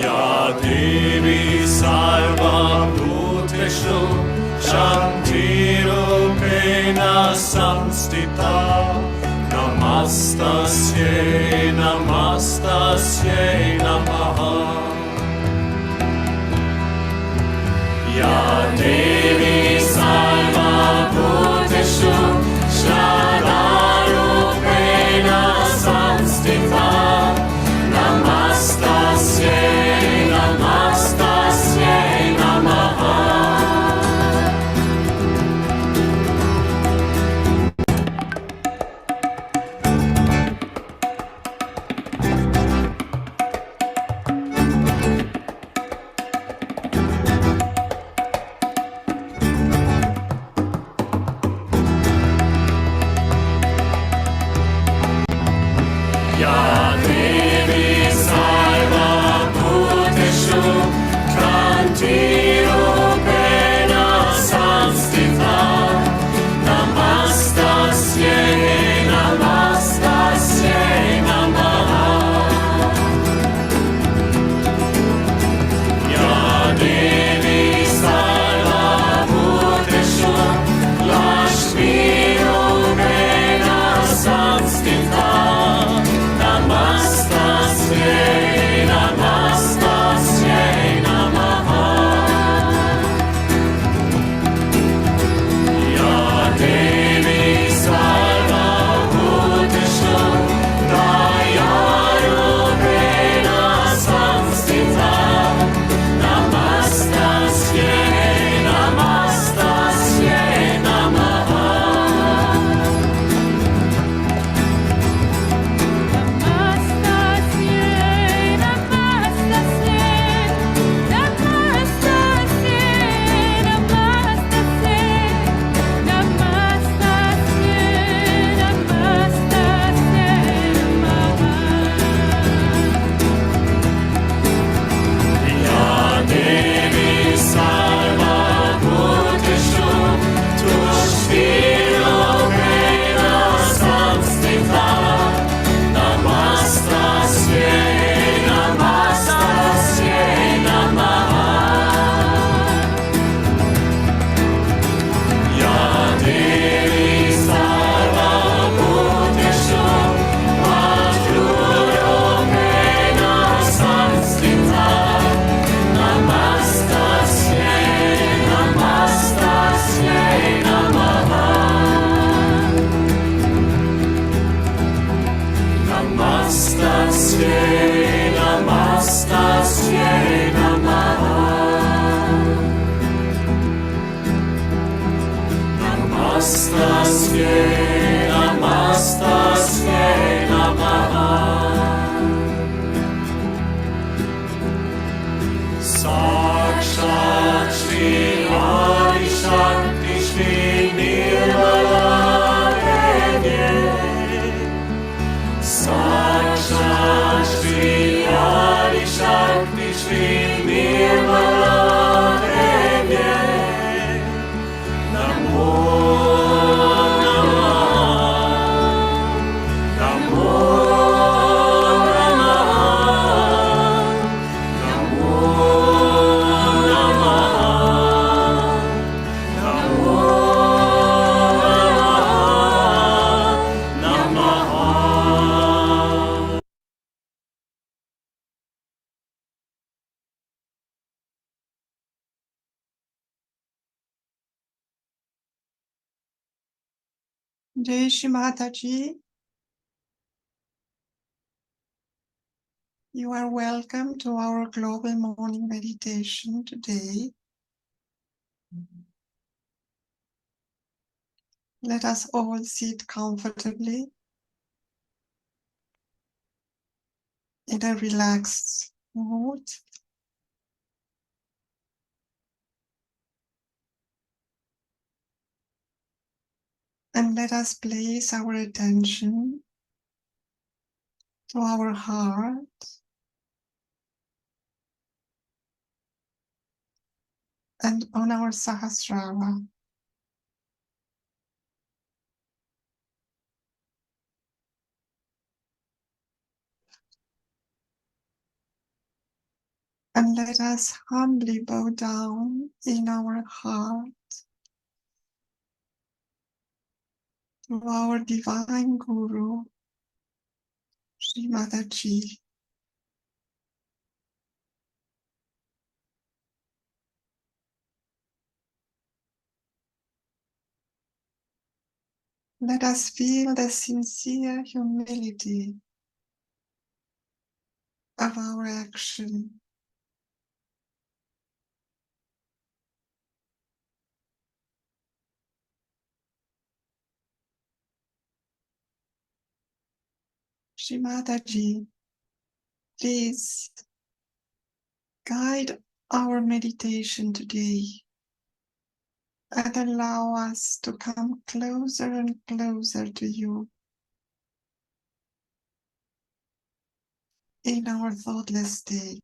Ya Devi Sarva Bhuteshu Shantirupena Samstita Namastasye Namastasye Namaha. Ya Devi Sarva Bhuteshu Shadarupena Samstita Namastasye Namastasye Namaha. Ya Devi Sarva Bhuteshu Kantirupena Samstita Namastasye Namastasye Namaha. Ya Devi Sarva Bhuteshu Lakshmirupena Samstita Namastasye, Namastasye Namaha. Ya Devi Sarva Bhuteshu Dayarupena Samstita Namastasye, Namastasye Namaha. Ya Devi Sarva Bhuteshu Tushvirupena Samstita Namastasye, Namastasye Namaha. Ya Devi Sarva Bhuteshu Vajrurupena Samstita Namastasye, Namastasye Namaha. Namastasye, Namastasye Namaha. Namastasye, Namastasye Namaha. Sakshat Shri Adi Shakti Shri Nirmala Devye. Sakshat Shri Adi Shakti Shri Nirmala Devye. Namo Namah, Namo Namah, Namo Namah, Namo Namah. Jai Shri Mataji. You are welcome to our global morning meditation today. Let us all sit comfortably in a relaxed mood. And let us place our attention to our heart and on our Sahasrara. And let us humbly bow down in our heart to our Divine Guru, Shri Mataji. Let us feel the sincere humility of our action. Shri Mataji, please guide our meditation today and allow us to come closer and closer to you in our thoughtless state.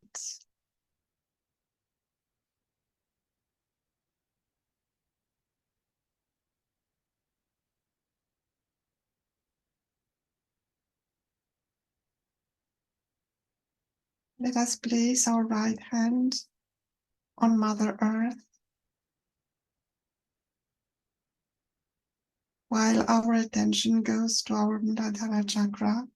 Let us place our right hand on Mother Earth while our attention goes to our Muladhara chakra.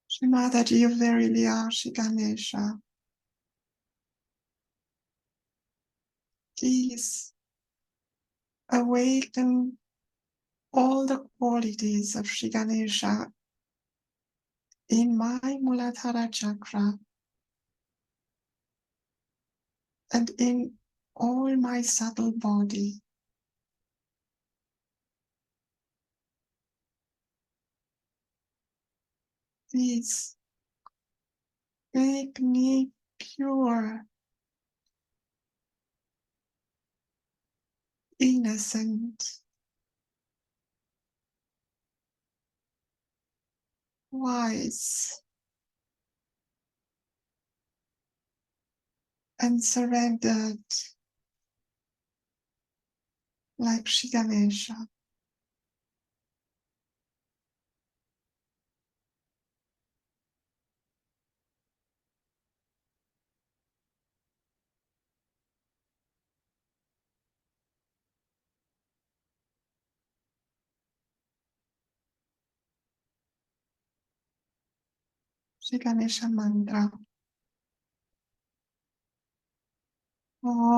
Shri Mataji, you verily are Shri Ganesha. Please awaken all the qualities of Shri Ganesha in my Muladhara chakra and in all my subtle body. Please make me pure, innocent, wise, and surrendered like Shri Ganesha. Shri Ganesha mantra. Om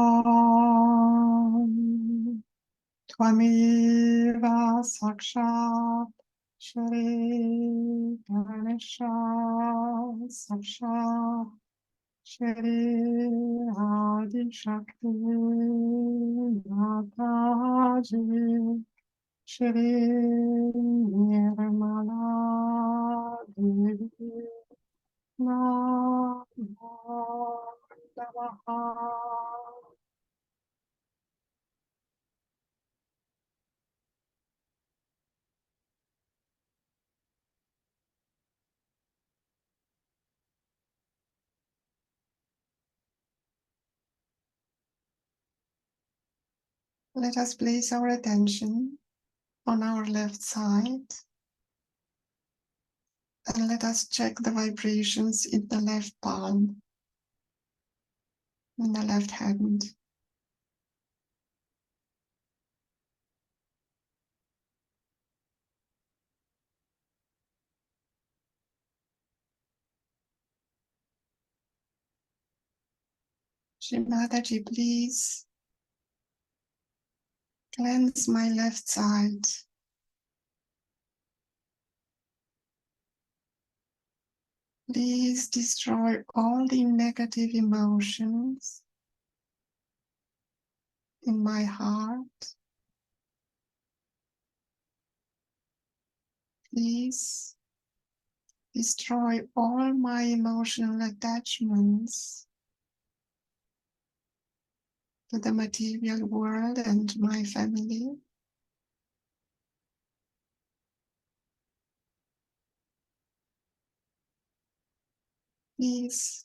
Tvameva Sakshat Shri Ganesha Sakshat Shri Adi Shakti Mataji Shri Nirmala Devi Namo Namaha. Let us place our attention on our left side and let us check the vibrations in the left palm, in the left hand. Shri Mataji, please cleanse my left side. Please destroy all the negative emotions in my heart. Please destroy all my emotional attachments to the material world and my family. Please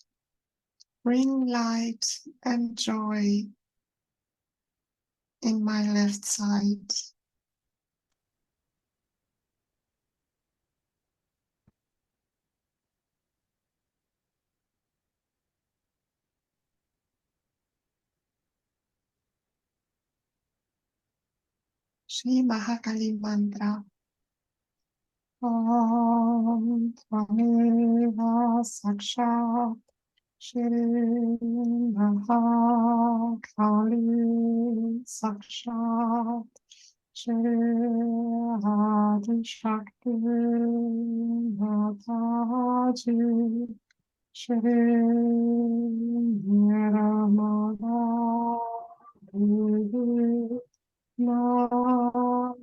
bring light and joy in my left side. Shri Mahakali Mantra. Om Tvameva Sakshat Shri Mahakali Sakshat Shri Adi Shakti Mataji Shri Niramada Devi Namaha.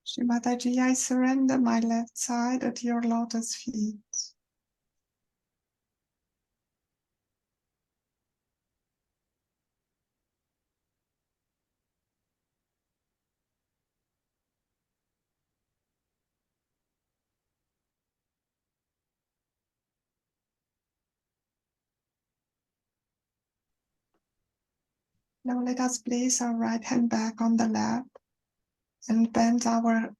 Shri Mataji, I surrender my left side at your lotus feet. Now let us place our right hand back on the lap and bend our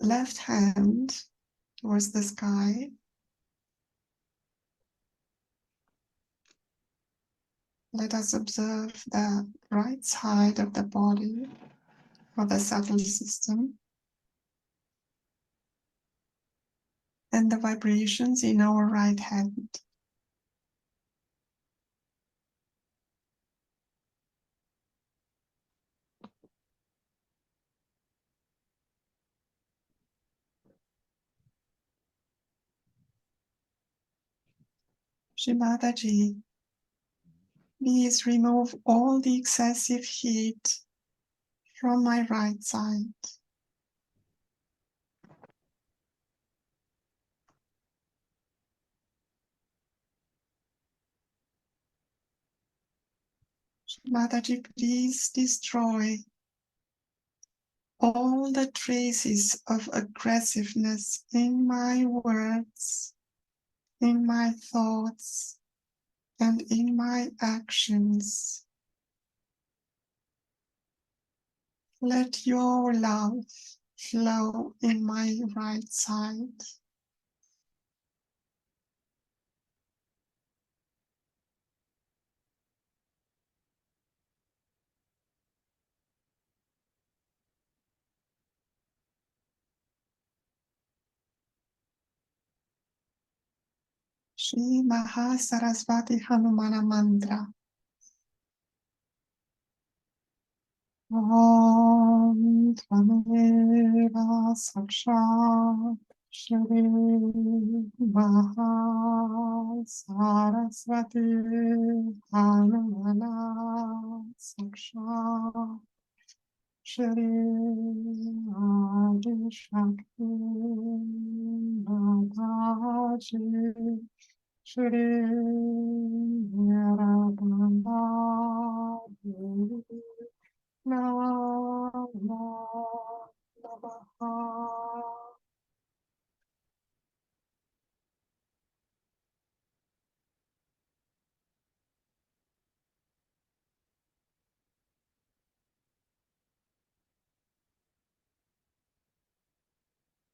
left hand towards the sky. Let us observe the right side of the body or the subtle system and the vibrations in our right hand. Shri Mataji, please remove all the excessive heat from my right side. Shri Mataji, please destroy all the traces of aggressiveness in my words, in my thoughts, and in my actions. Let your love flow in my right side. Shri Mahasaraswati Hanumana Mantra. Om Tvameva Sakshat Shri Mahasaraswati Hanumana Sakshat Shri Adi Shakti Mataji Shri Nirabanda Devi Namaha.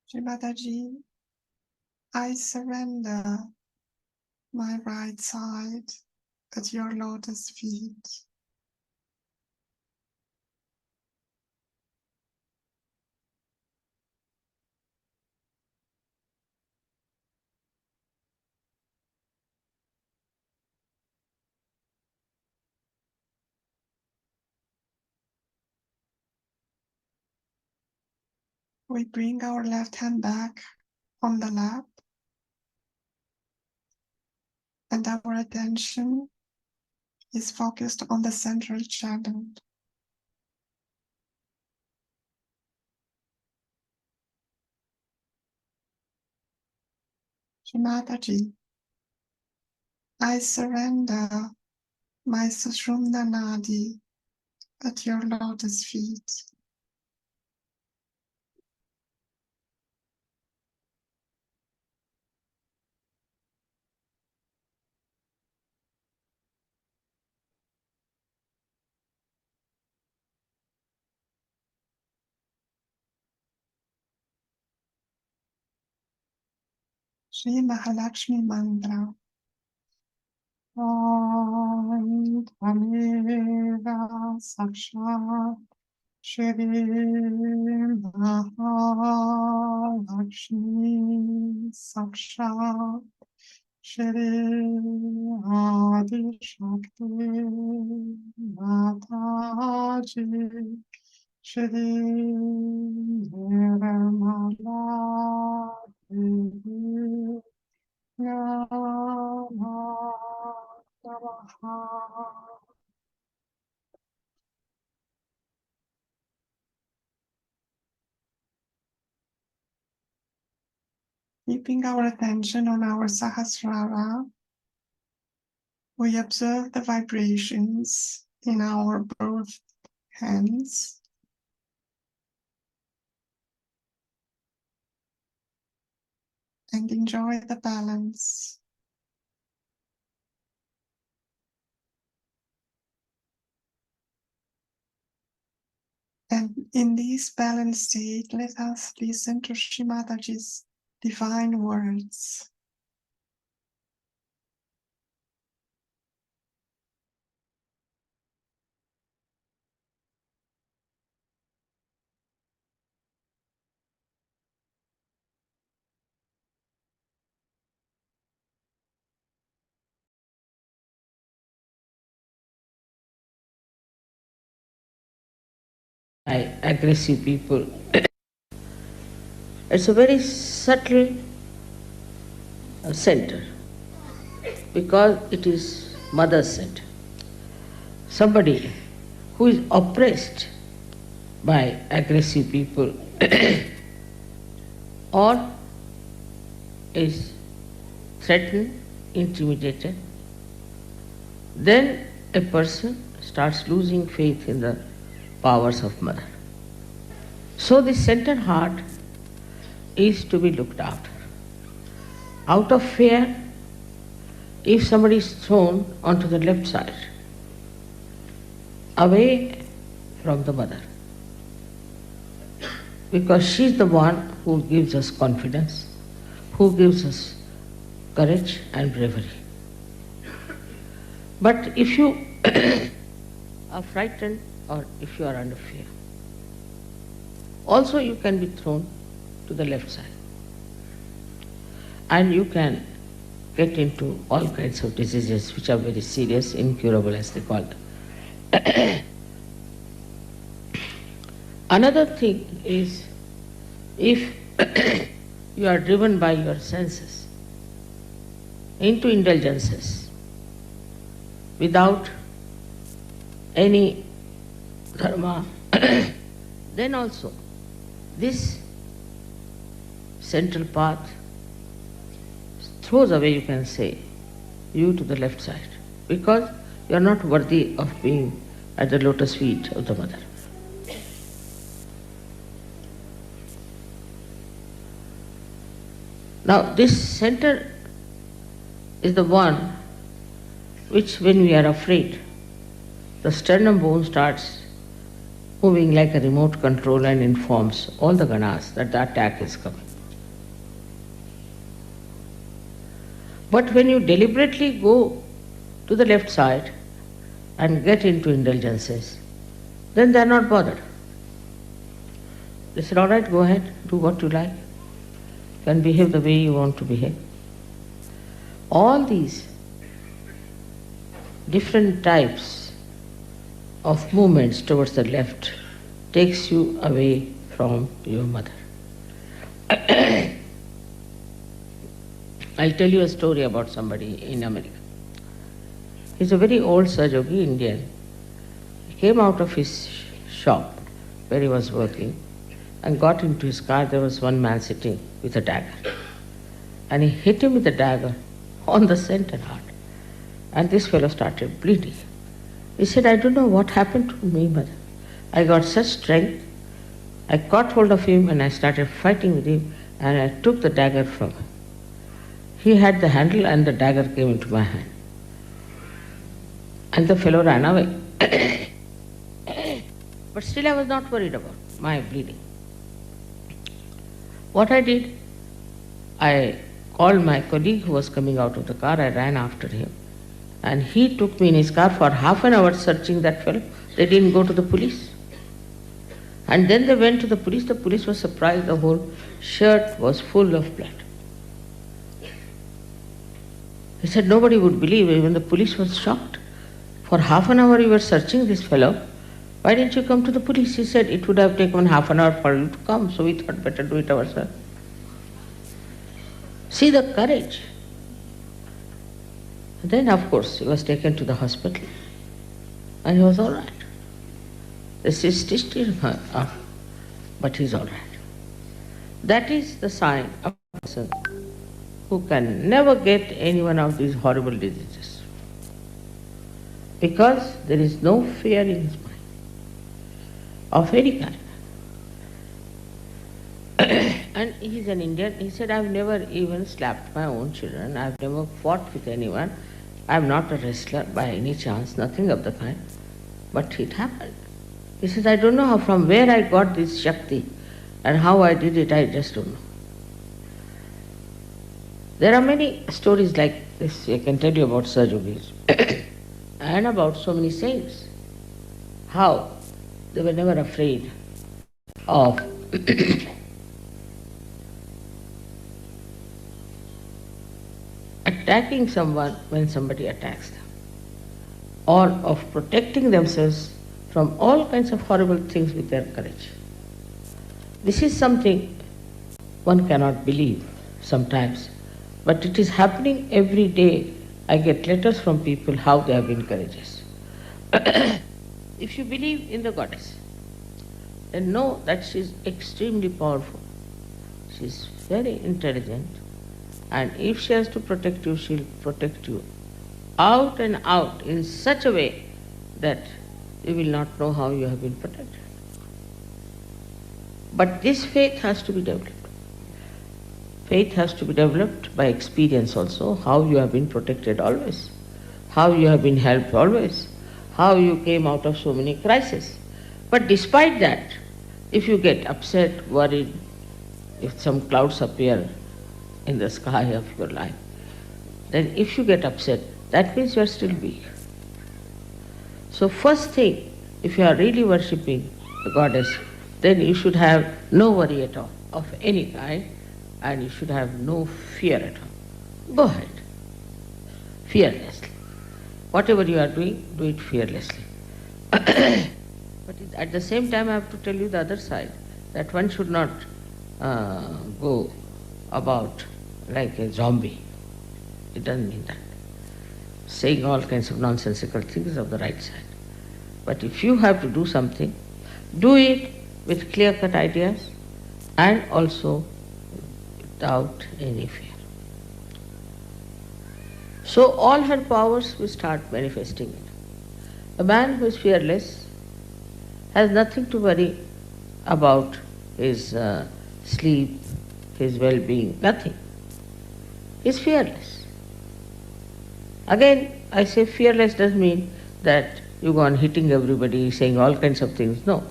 Shri Mataji, I surrender my right side at your lotus feet. We bring our left hand back on the lap and our attention is focused on the central channel. Shri Mataji, I surrender my Sushumna Nadi at your lotus feet. Shri Mahalakshmi Mantra. Om Tameva Sakshat Shri Mahalakshmi Sakshat Shri Adi Shakti Mataji Shri Nirmala Devi Namaha. Keeping our attention on our Sahasrara, we observe the vibrations in our both hands and enjoy the balance. And in this balanced state, let us listen to Shri Mataji's divine words. By aggressive people. It's a very subtle center because it is mother's center. Somebody who is oppressed by aggressive people or is threatened, intimidated, then a person starts losing faith in the powers of mother. So the center heart is to be looked after. Out of fear, if somebody is thrown onto the left side, away from the mother, because she is the one who gives us confidence, who gives us courage and bravery. But if you are frightened or if you are under fear, also you can be thrown to the left side. And you can get into all kinds of diseases which are very serious, incurable as they call them. Another thing is, if you are driven by your senses into indulgences without any dharma, then also this central path throws away, you can say, you to the left side, because you are not worthy of being at the lotus feet of the mother. Now this center is the one which, when we are afraid, the sternum bone starts moving like a remote control and informs all the ganas that the attack is coming. But when you deliberately go to the left side and get into indulgences, then they are not bothered. They said, all right, go ahead, do what you like. You can behave the way you want to behave. All these different types of movements towards the left takes you away from your mother. I'll tell you a story about somebody in America. He's a very old Sajogi Indian. He came out of his shop where he was working and got into his car. There was one man sitting with a dagger. And he hit him with the dagger on the center heart. And this fellow started bleeding. He said, I don't know what happened to me, mother. I got such strength. I caught hold of him and I started fighting with him and I took the dagger from him. He had the handle and the dagger came into my hand. And the fellow ran away. But still I was not worried about my bleeding. What I did, I called my colleague who was coming out of the car. I ran after him. And he took me in his car for half an hour searching that fellow. They didn't go to the police. And then they went to the police. The police was surprised. The whole shirt was full of blood. He said nobody would believe. Even the police was shocked. For half an hour you were searching this fellow. Why didn't you come to the police? He said it would have taken half an hour for you to come. So we thought better do it ourselves. See the courage. Then of course he was taken to the hospital. And he was all right. They stitched him up, but he's all right. That is the sign of a person who can never get any one of these horrible diseases. Because there is no fear in his mind of any kind. And he's an Indian. He said, I've never even slapped my own children. I've never fought with anyone. I'm not a wrestler by any chance, nothing of the kind. But it happened. He says, I don't know from where I got this Shakti and how I did it, I just don't know. There are many stories like this I can tell you about Sir Yogis and about so many saints, how they were never afraid of attacking someone when somebody attacks them, or of protecting themselves from all kinds of horrible things with their courage. This is something one cannot believe sometimes, but it is happening every day. I get letters from people how they have been courageous. If you believe in the goddess, then know that she is extremely powerful. She is very intelligent, and if she has to protect you, she will protect you out and out in such a way that you will not know how you have been protected. But this faith has to be developed. Faith has to be developed by experience also, how you have been protected always, how you have been helped always, how you came out of so many crises. But despite that, if you get upset, worried, if some clouds appear in the sky of your life, then if you get upset, that means you are still weak. So first thing, if you are really worshipping the goddess, then you should have no worry at all of any kind, and you should have no fear at all. Go ahead, fearlessly. Whatever you are doing, do it fearlessly. But at the same time, I have to tell you the other side, that one should not go about like a zombie. It doesn't mean that. Saying all kinds of nonsensical things of the right side. But if you have to do something, do it with clear-cut ideas and also without any fear. So all her powers will start manifesting it. A man who is fearless has nothing to worry about his sleep, his well-being, nothing. He is fearless. Again, I say fearless doesn't mean that you go on hitting everybody, saying all kinds of things. No.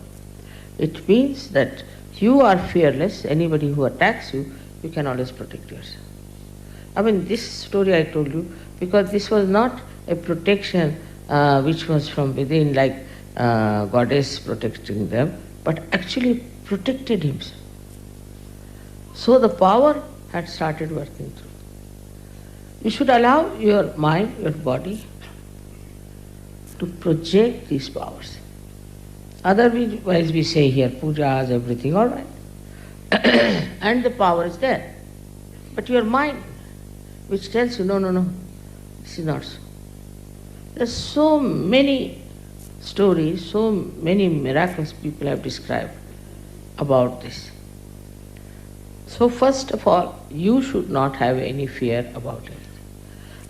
It means that you are fearless. Anybody who attacks you, you can always protect yourself. I mean, this story I told you, because this was not a protection which was from within, like goddess protecting them, but actually protected himself. So the power had started working through. You should allow your mind, your body to project these powers. Otherwise we say here, pujas, everything, all right. And the power is there. But your mind, which tells you, no, this is not so. There's so many stories, so many miracles people have described about this. So first of all, you should not have any fear about it.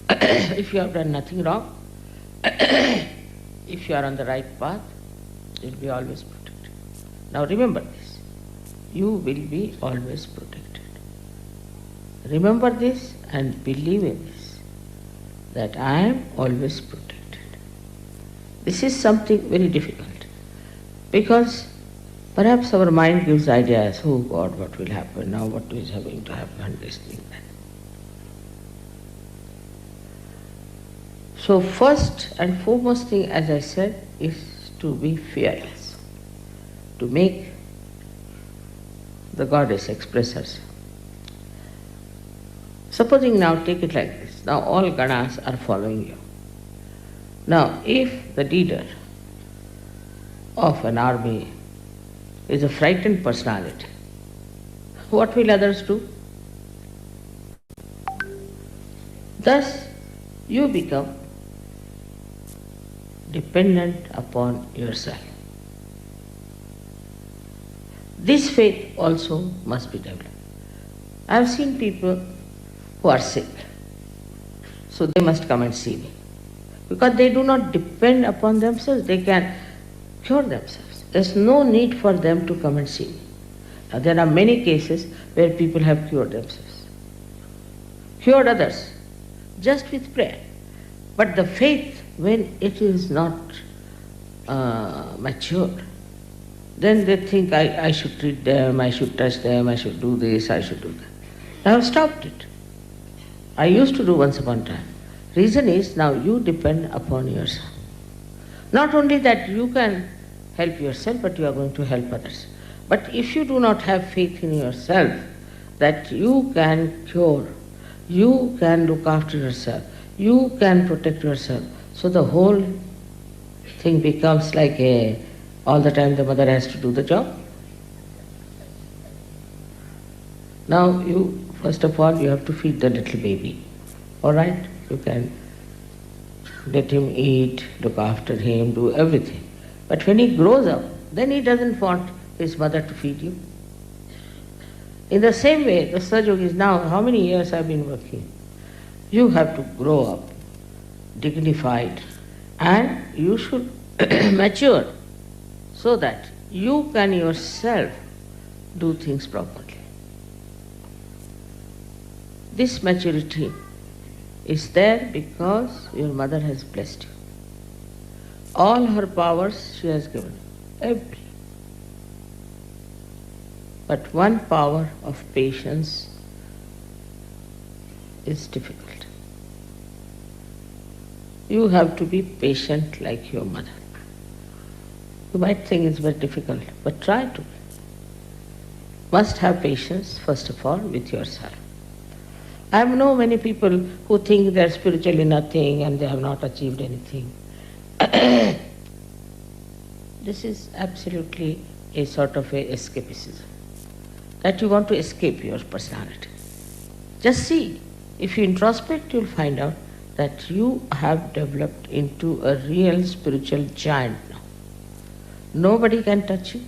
If you have done nothing wrong, if you are on the right path, you will be always protected. Now remember this, you will be always protected. Remember this and believe in this, that I am always protected. This is something very difficult, because perhaps our mind gives ideas, oh God, what will happen now, what is going to happen, this thing, that. So first and foremost thing, as I said, is to be fearless, to make the goddess express herself. Supposing now, take it like this. Now all ganas are following you. Now if the leader of an army is a frightened personality, what will others do? Thus you become dependent upon yourself. This faith also must be developed. I have seen people who are sick, so they must come and see me. Because they do not depend upon themselves, they can cure themselves. There's no need for them to come and see me. Now, there are many cases where people have cured themselves, cured others, just with prayer. But the faith, when it is not matured, then they think I should treat them, I should touch them, I should do this, I should do that. I have stopped it. I used to do once upon a time. Reason is now you depend upon yourself. Not only that you can help yourself, but you are going to help others. But if you do not have faith in yourself, that you can cure, you can look after yourself, you can protect yourself, so the whole thing becomes like all the time the mother has to do the job. Now you, first of all, you have to feed the little baby. All right? You can let him eat, look after him, do everything. But when he grows up, then he doesn't want his mother to feed you. In the same way, the Sahaja-yogis now, how many years I've been working? You have to grow up, dignified, and you should mature so that you can yourself do things properly. This maturity is there because your mother has blessed you. All her powers she has given, every. But one power of patience is difficult. You have to be patient like your mother. You might think it's very difficult, but try to. Must have patience, first of all, with yourself. I know many people who think they are spiritually nothing and they have not achieved anything. This is absolutely a sort of a escapism. That you want to escape your personality. Just see, if you introspect, you'll find out that you have developed into a real spiritual giant now. Nobody can touch you.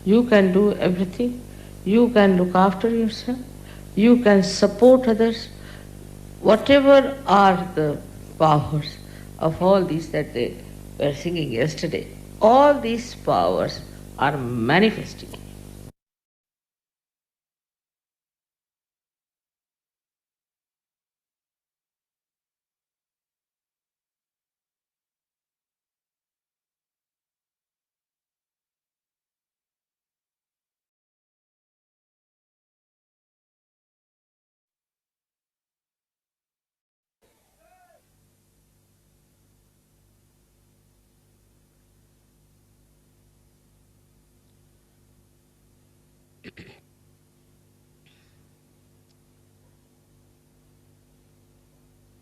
You can do everything. You can look after yourself. You can support others. Whatever are the powers of all these that they were singing yesterday, all these powers are manifesting.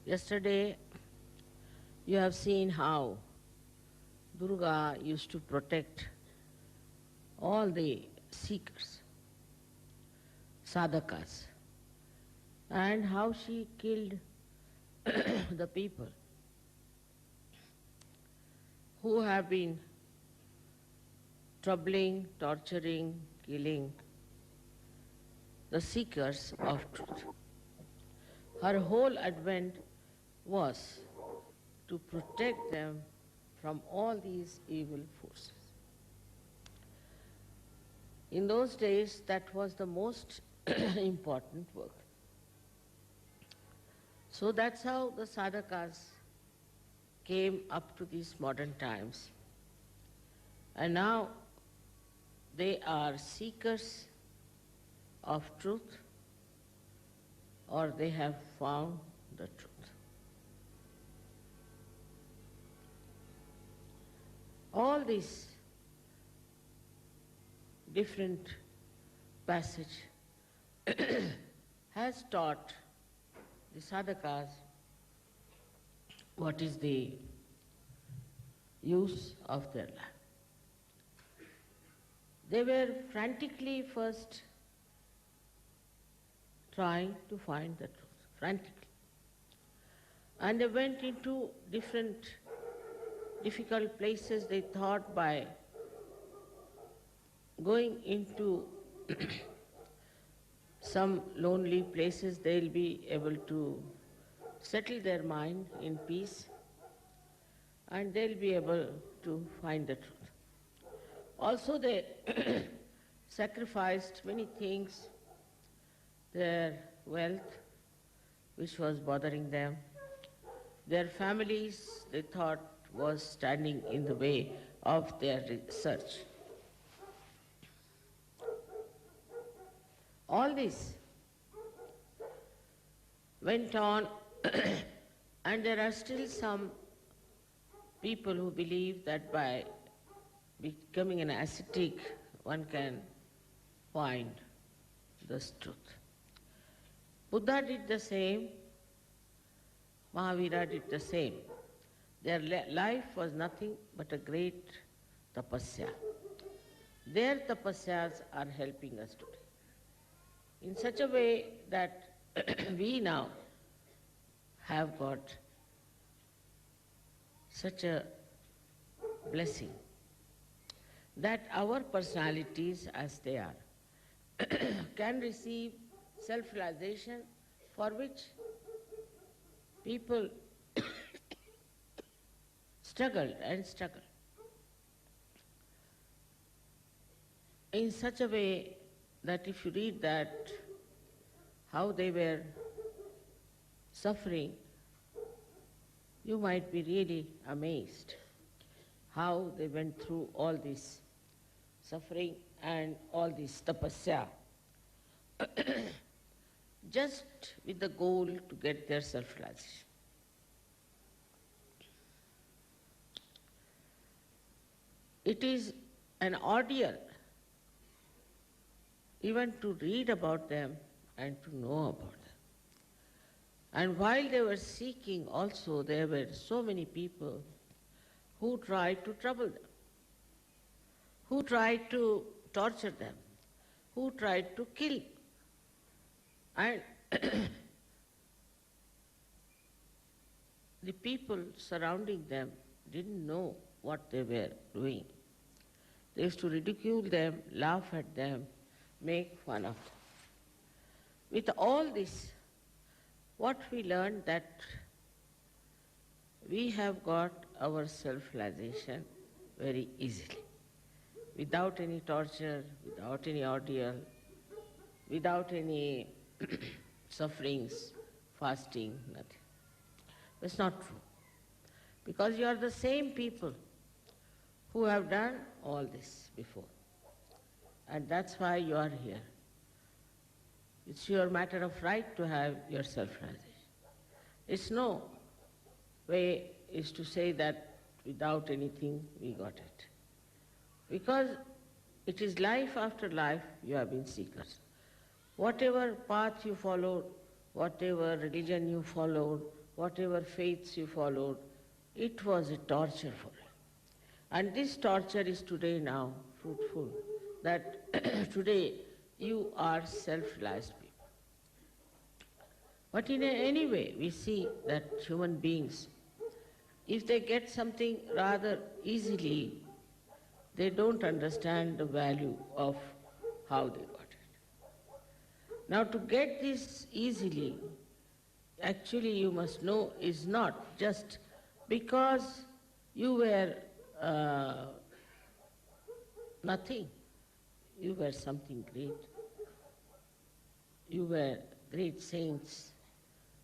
Yesterday, you have seen how Durga used to protect all the seekers, sadhakas, and how she killed the people who have been troubling, torturing, killing the seekers of truth. Her whole advent was to protect them from all these evil forces. In those days, that was the most important work. So that's how the sadhakas came up to these modern times. And now they are seekers of truth, or they have found the truth. All these different passage has taught the sadhakas what is the use of their life. They were frantically first trying to find the truth, frantically. And they went into different difficult places. They thought by going into some lonely places they'll be able to settle their mind in peace and they'll be able to find the truth. Also they sacrificed many things, their wealth which was bothering them, their families they thought was standing in the way of their research. All this went on and there are still some people who believe that by becoming an ascetic one can find this truth. Buddha did the same, Mahavira did the same. Their life was nothing but a great tapasya. Their tapasyas are helping us today in such a way that we now have got such a blessing that our personalities as they are can receive self-realization for which people struggled and struggled in such a way that if you read that, how they were suffering, you might be really amazed how they went through all this suffering and all this tapasya just with the goal to get their self-realization. It is an ordeal even to read about them and to know about them. And while they were seeking also, there were so many people who tried to trouble them, who tried to torture them, who tried to kill. And the people surrounding them didn't know what they were doing. They used to ridicule them, laugh at them, make fun of them. With all this, what we learned that we have got our self-realization very easily, without any torture, without any ordeal, without any sufferings, fasting, nothing. That's not true. Because you are the same people who have done all this before. And that's why you are here. It's your matter of right to have your self-realization. It's no way is to say that without anything we got it. Because it is life after life you have been seekers. Whatever path you followed, whatever religion you followed, whatever faiths you followed, it was a torture for you. And this torture is today now fruitful, that today you are self-realized people. But in any way, we see that human beings, if they get something rather easily, they don't understand the value of how they got it. Now to get this easily, actually you must know is not just because you were nothing. You were something great. You were great saints,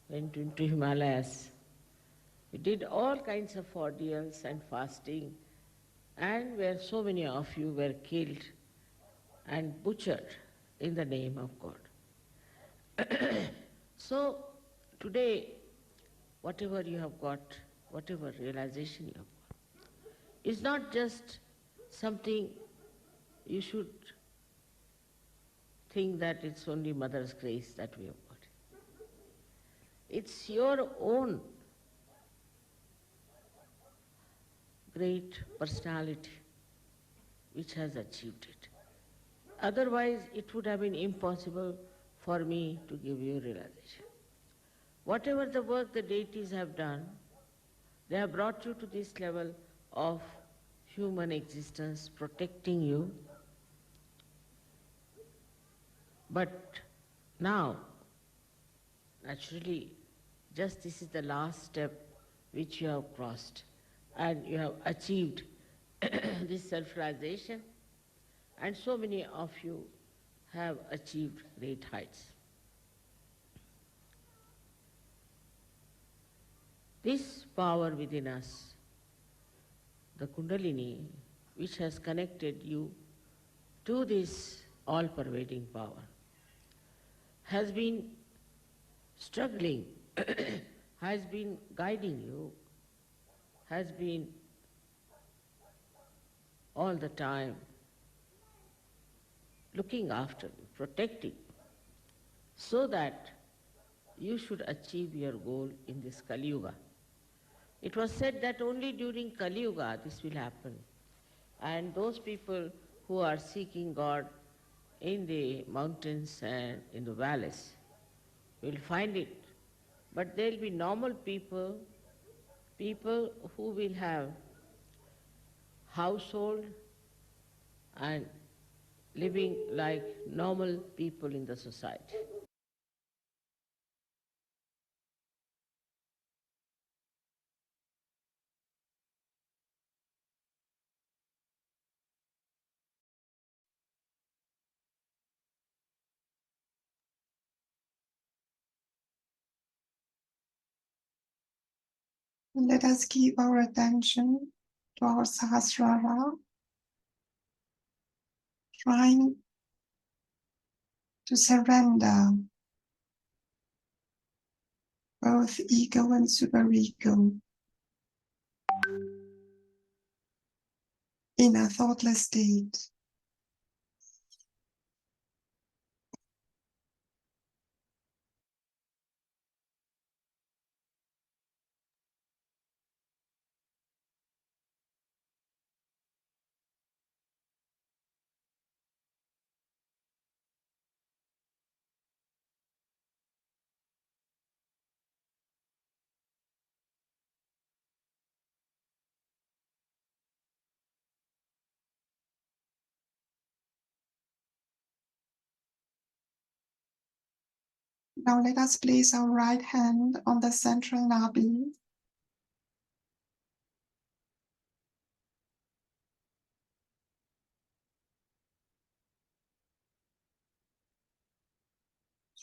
went into Himalayas. You did all kinds of ordeals and fasting, and where so many of you were killed and butchered in the name of God. So today, whatever you have got, whatever realization you have got, is not just something you should think that it's only Mother's grace that we have got. It's your own great personality which has achieved it. Otherwise, it would have been impossible for me to give you realization. Whatever the work the deities have done, they have brought you to this level of human existence, protecting you. But now, naturally, just this is the last step which you have crossed, and you have achieved this self-realization, and so many of you have achieved great heights. This power within us, the Kundalini, which has connected you to this all-pervading power, has been struggling, has been guiding you, has been all the time looking after you, protecting, so that you should achieve your goal in this Kali Yuga. It was said that only during Kali Yuga this will happen. And those people who are seeking God in the mountains and in the valleys will find it. But there will be normal people, people who will have household and living like normal people in the society. Let us give our attention to our Sahasrara, trying to surrender both ego and superego in a thoughtless state. Now let us place our right hand on the central nabi.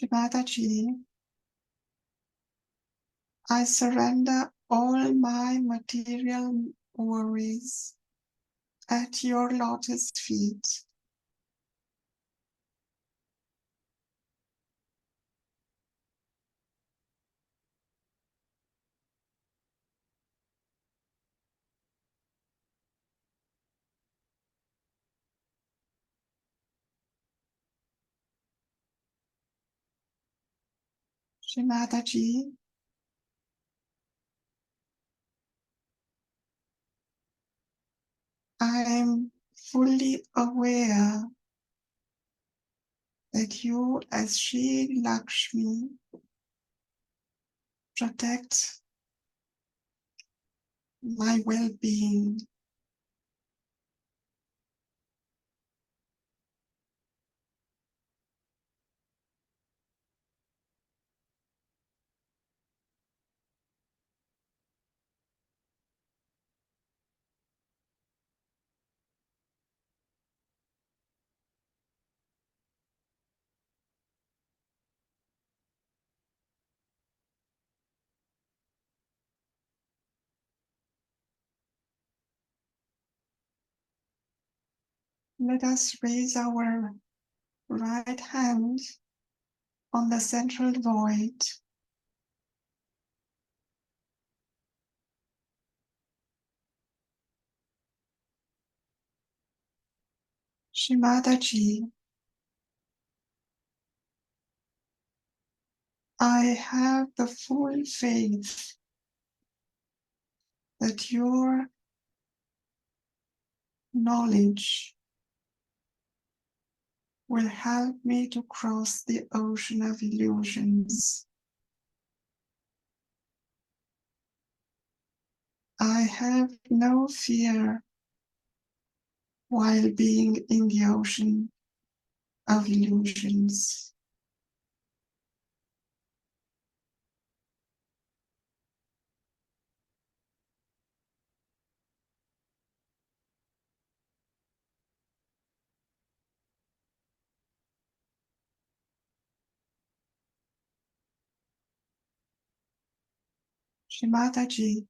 Shrimataji, I surrender all my material worries at your lotus feet. Shrimataji, I am fully aware that you, as Shri Lakshmi, protect my well-being. Let us raise our right hand on the central void. Shri Mataji, I have the full faith that your knowledge will help me to cross the ocean of illusions. I have no fear while being in the ocean of illusions. Shri Mataji,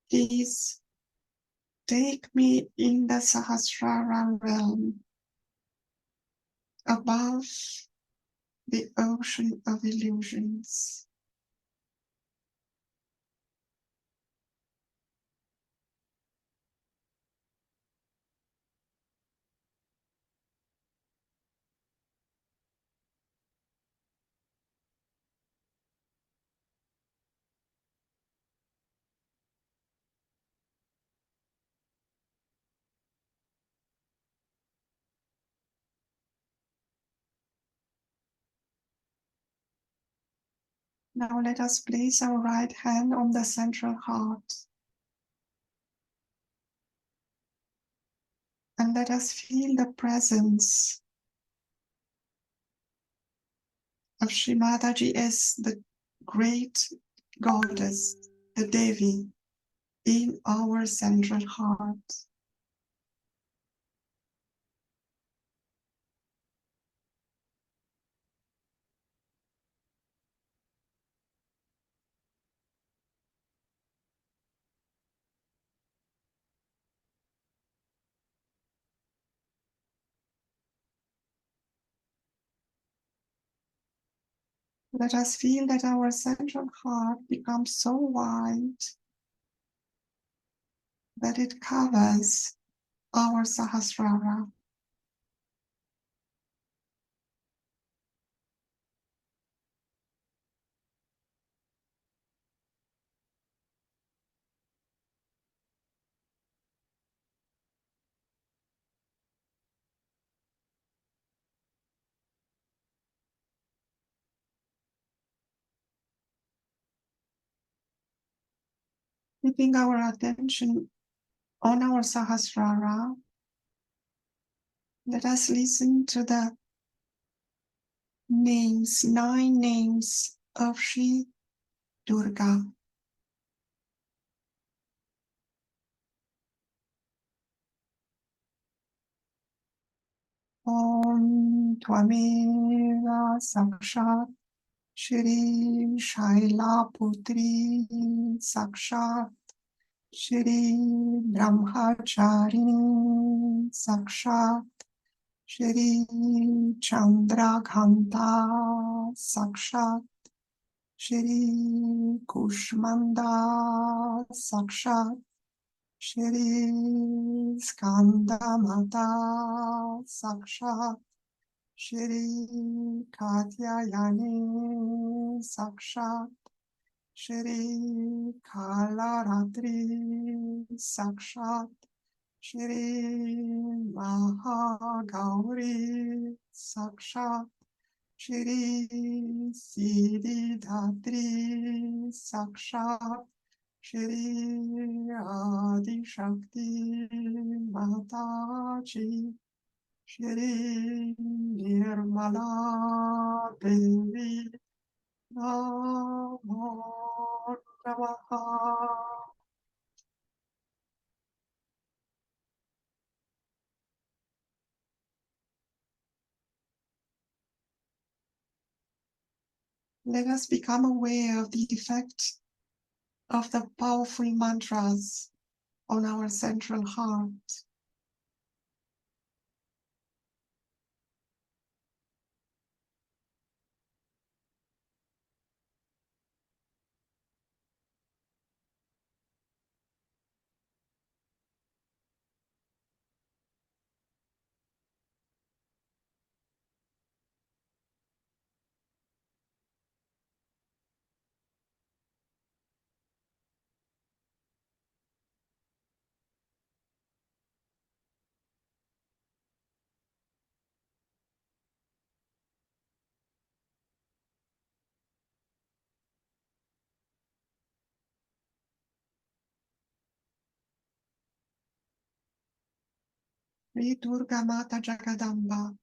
please take me in the Sahasrara realm above the ocean of illusions. Now let us place our right hand on the central heart and let us feel the presence of Shri Mataji as the great goddess, the Devi, in our central heart. Let us feel that our central heart becomes so wide that it covers our Sahasrara. Keeping our attention on our Sahasrara, let us listen to the names, 9 names of Shri Durga. Om Tvameva Sakshat Shri Shaila Putri Sakshat Shri Brahmacharini Sakshat Shri Chandraghanta Sakshat Shri Kushmanda Sakshat Shri Skandamata Sakshat Shri Katyayani Sakshat Shri Kalaratri Sakshat Shri Mahagauri Sakshat Shri Siddhidatri Sakshat Shri Adi Shakti Mataji Shri Nirmala Devi Namo Namaha. Let us become aware of the effect of the powerful mantras on our central heart. Shri Durga Mata Jagadamba.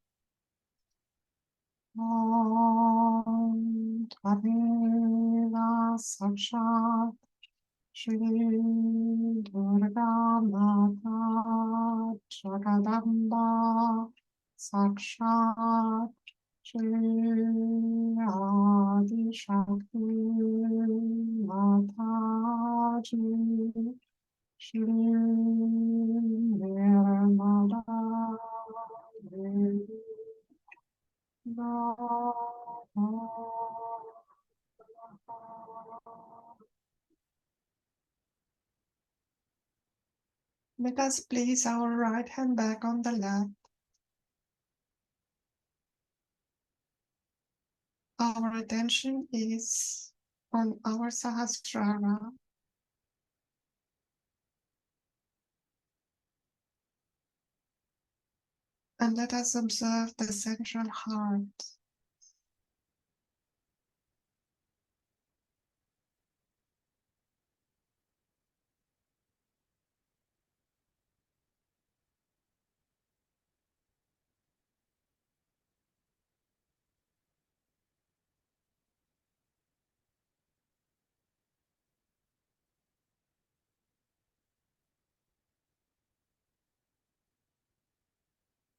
Om Tadeva Sakshat Shri Durga Mata Jagadamba Sakshat Shri Adi Shakti Mataji Shri Nirmala Devi Let us place our right hand back on the lap. Our attention is on our Sahasrara. And let us observe the central heart.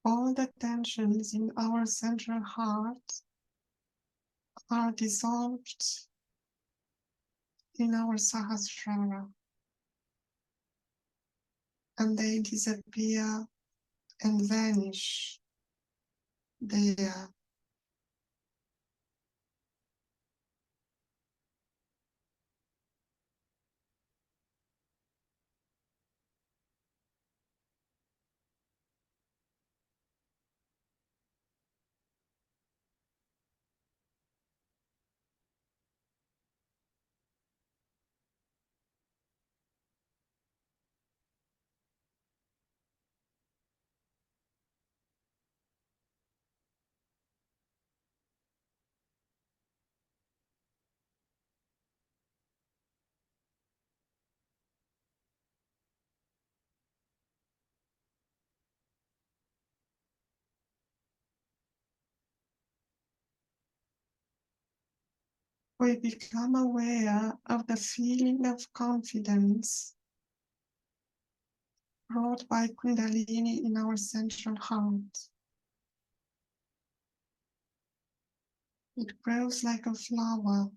All the tensions in our central heart are dissolved in our Sahasrara, and they disappear and vanish there. We become aware of the feeling of confidence brought by Kundalini in our central heart. It grows like a flower,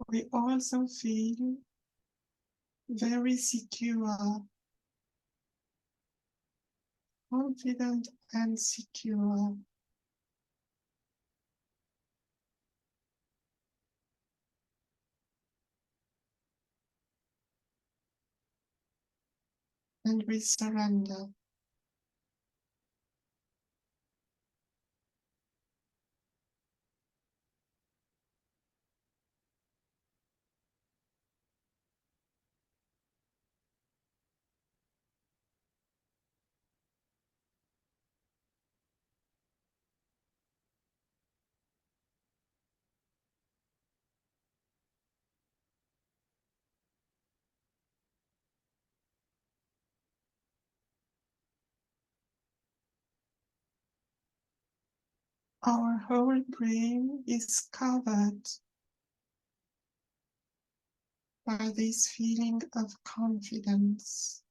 we also feel very secure, confident and secure. And we surrender. Our whole brain is covered by this feeling of confidence.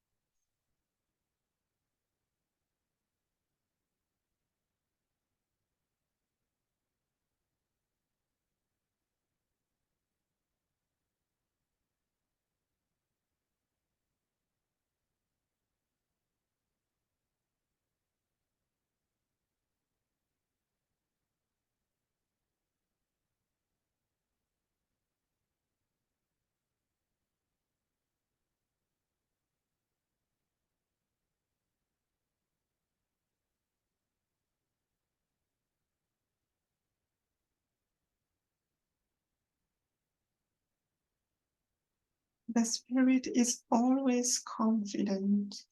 The spirit is always confident.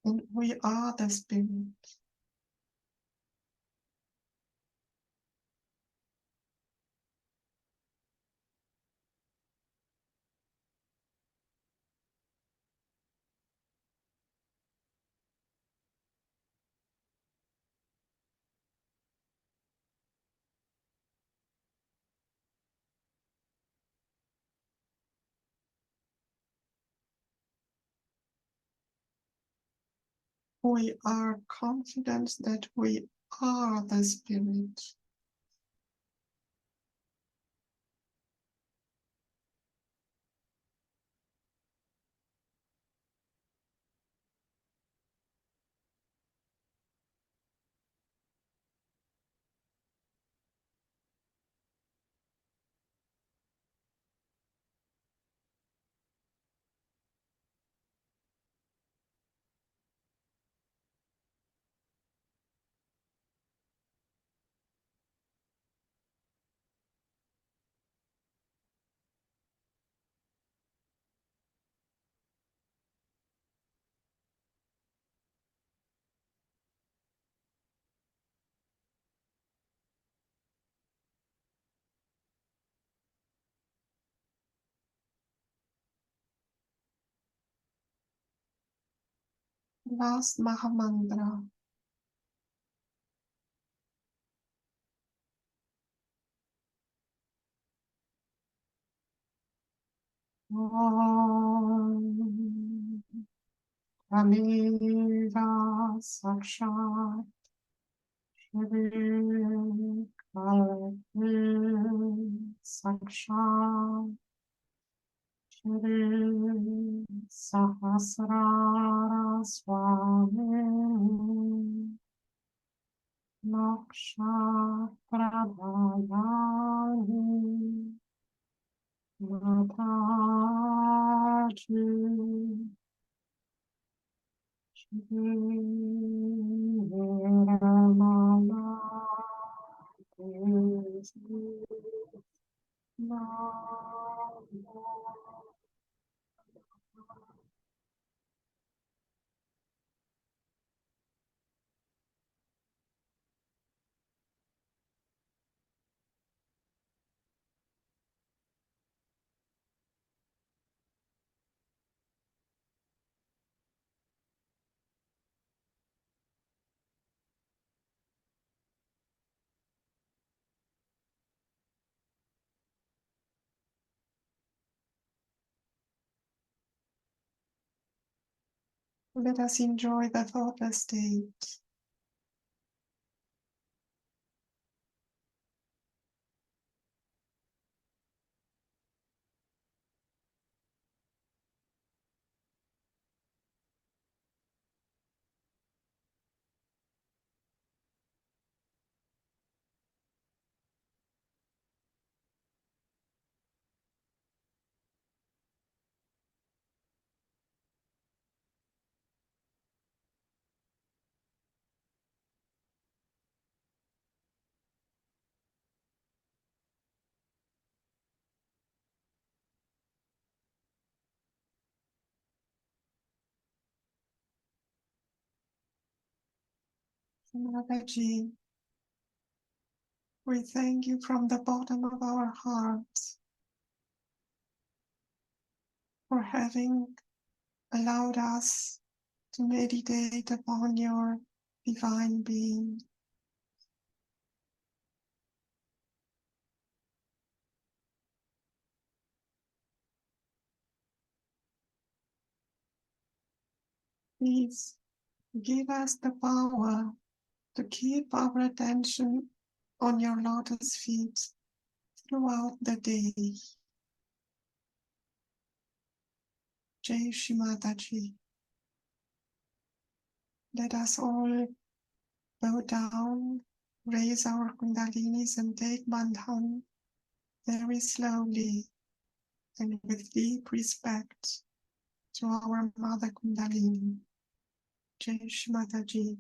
And we are the spirit. We are confident that we are the spirit. Last Mahamantra. Om Kaliva Sakshat Shri Kalvi Sakshat Shri Sahasrara Swami Nakshatra Mataji Viramala Devi Namo. Let us enjoy the thoughtless state. Mataji, we thank you from the bottom of our hearts for having allowed us to meditate upon your divine being. Please give us the power to keep our attention on your lotus feet throughout the day. Jai Shri Mataji. Let us all bow down, raise our kundalinis and take bandhan very slowly and with deep respect to our Mother Kundalini. Jai Shri Mataji.